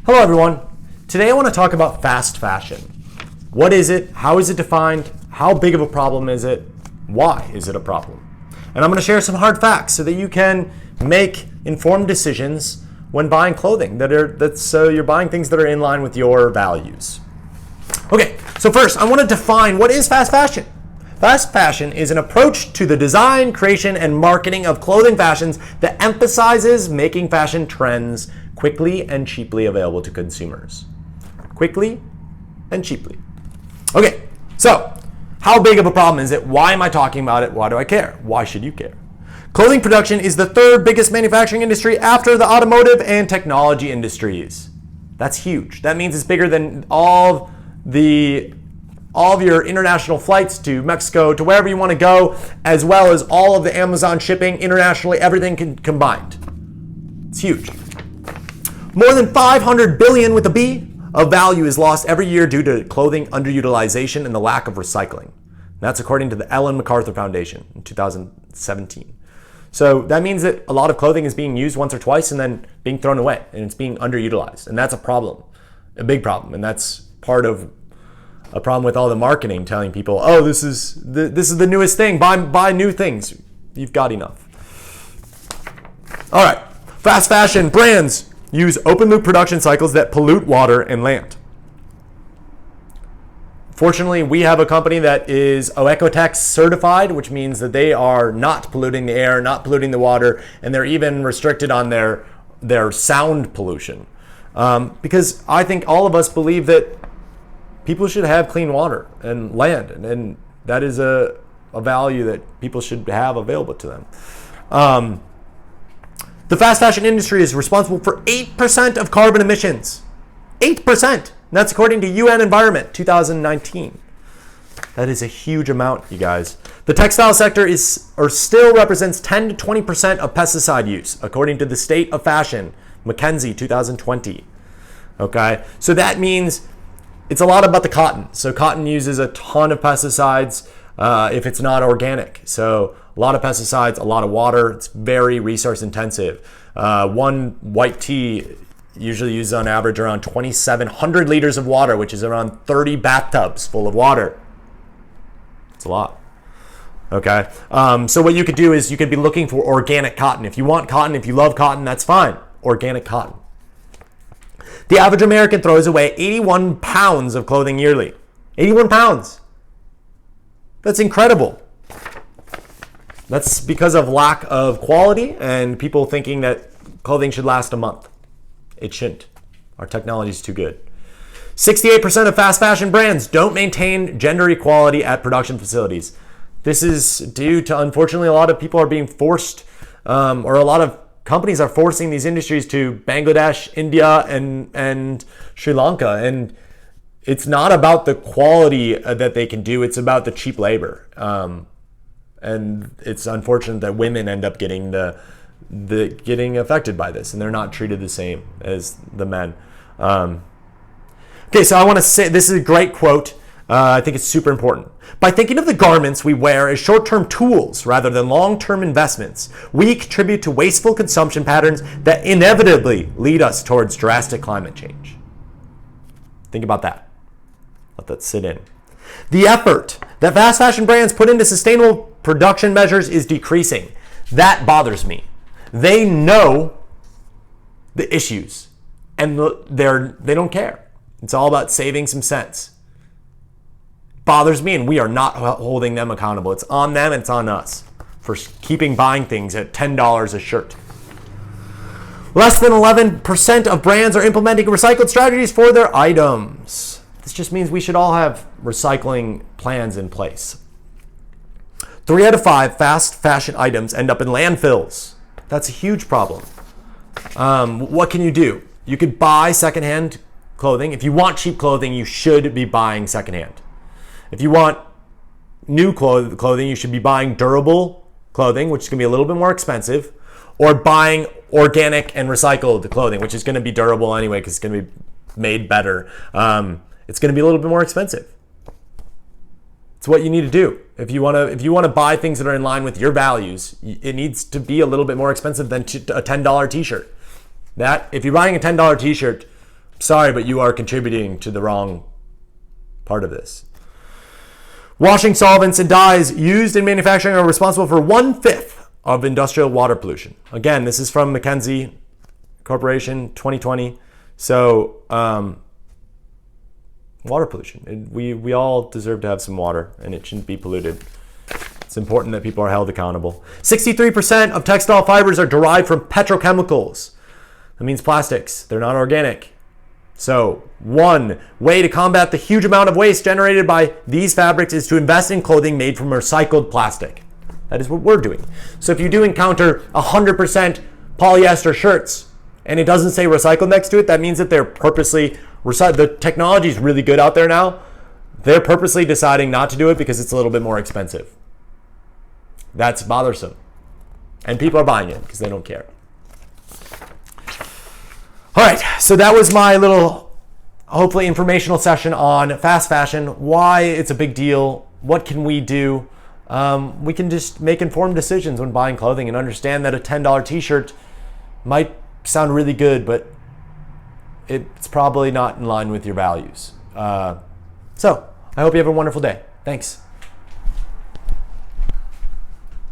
Hello everyone. Today I want to talk about fast fashion. What is it? How is it defined? How big of a problem is it? Why is it a problem? And I'm going to share some hard facts so that you can make informed decisions when buying clothing so you're buying things that are in line with your values. Okay, so first I want to define what is fast fashion. Fast fashion is an approach to the design, creation, and marketing of clothing fashions that emphasizes making fashion trends quickly and cheaply available to consumers. Quickly and cheaply. Okay, so how big of a problem is it? Why am I talking about it? Why do I care? Why should you care? Clothing production is the third biggest manufacturing industry after the automotive and technology industries. That's huge. That means it's bigger than all of your international flights to Mexico, to wherever you want to go, as well as all of the Amazon shipping internationally, everything combined. It's huge. More than 500 billion with a B of value is lost every year due to clothing underutilization and the lack of recycling. That's according to the MacArthur Foundation in 2017. So that means that a lot of clothing is being used once or twice and then being thrown away, and it's being underutilized. And that's a problem, a big problem. And that's part of a problem with all the marketing telling people, oh, this is the newest thing, buy new things. You've got enough. All right, fast fashion brands use open loop production cycles that pollute water and land. Fortunately, we have a company that is Oecotex certified, which means that they are not polluting the air, not polluting the water, and they're even restricted on their sound pollution. Because I think all of us believe that people should have clean water and land, and that is a value that people should have available to them. The fast fashion industry is responsible for 8% of carbon emissions. 8%. And that's according to UN Environment 2019. That is a huge amount, you guys. The textile sector still represents 10 to 20% of pesticide use, according to the State of Fashion, McKinsey 2020. Okay, so that means it's a lot about the cotton. So cotton uses a ton of pesticides if it's not organic. So a lot of pesticides, a lot of water. It's very resource intensive. One white tee usually uses on average around 2,700 liters of water, which is around 30 bathtubs full of water. It's a lot. Okay. So what you could do is you could be looking for organic cotton. If you want cotton, if you love cotton, that's fine. Organic cotton. The average American throws away 81 pounds of clothing yearly. 81 pounds. That's incredible. That's because of lack of quality and people thinking that clothing should last a month. It shouldn't. Our technology is too good. 68% of fast fashion brands don't maintain gender equality at production facilities. This is due to, unfortunately, a lot of people are being forced, or a lot of companies are forcing these industries to Bangladesh, India, and Sri Lanka. And it's not about the quality that they can do. It's about the cheap labor. And it's unfortunate that women end up getting getting affected by this, and they're not treated the same as the men. Okay, so I want to say, this is a great quote. I think it's super important. By thinking of the garments we wear as short-term tools rather than long-term investments, we contribute to wasteful consumption patterns that inevitably lead us towards drastic climate change. Think about that. Let that sit in. The effort that fast fashion brands put into sustainable production measures is decreasing. That bothers me. They know the issues, and they don't care. It's all about saving some cents. Bothers me, and we are not holding them accountable. It's on them and it's on us for keeping buying things at $10 a shirt. Less than 11% of brands are implementing recycled strategies for their items. This just means we should all have recycling plans in place. 3 out of 5 fast fashion items end up in landfills. That's a huge problem. What can you do? You could buy secondhand clothing. If you want cheap clothing, you should be buying secondhand. If you want new clothing, you should be buying durable clothing, which is going to be a little bit more expensive, or buying organic and recycled clothing, which is going to be durable anyway because it's going to be made better. It's going to be a little bit more expensive. It's what you need to do. If you want to buy things that are in line with your values, it needs to be a little bit more expensive than a $10 t-shirt. That if you're buying a $10 t-shirt, sorry, but you are contributing to the wrong part of this. Washing solvents and dyes used in manufacturing are responsible for 1/5 of industrial water pollution. Again, this is from McKinsey Corporation 2020. So, water pollution. We all deserve to have some water, and it shouldn't be polluted. It's important that people are held accountable. 63% of textile fibers are derived from petrochemicals. That means plastics. They're not organic. So, one way to combat the huge amount of waste generated by these fabrics is to invest in clothing made from recycled plastic. That is what we're doing. So if you do encounter 100% polyester shirts and it doesn't say recycled next to it, that means that they're purposely recycled. The technology is really good out there now. They're purposely deciding not to do it because it's a little bit more expensive. That's bothersome. And people are buying it because they don't care. All right, so that was my little, hopefully informational session on fast fashion, why it's a big deal, what can we do. We can just make informed decisions when buying clothing and understand that a $10 t-shirt might sound really good, but it's probably not in line with your values. So I hope you have a wonderful day. Thanks.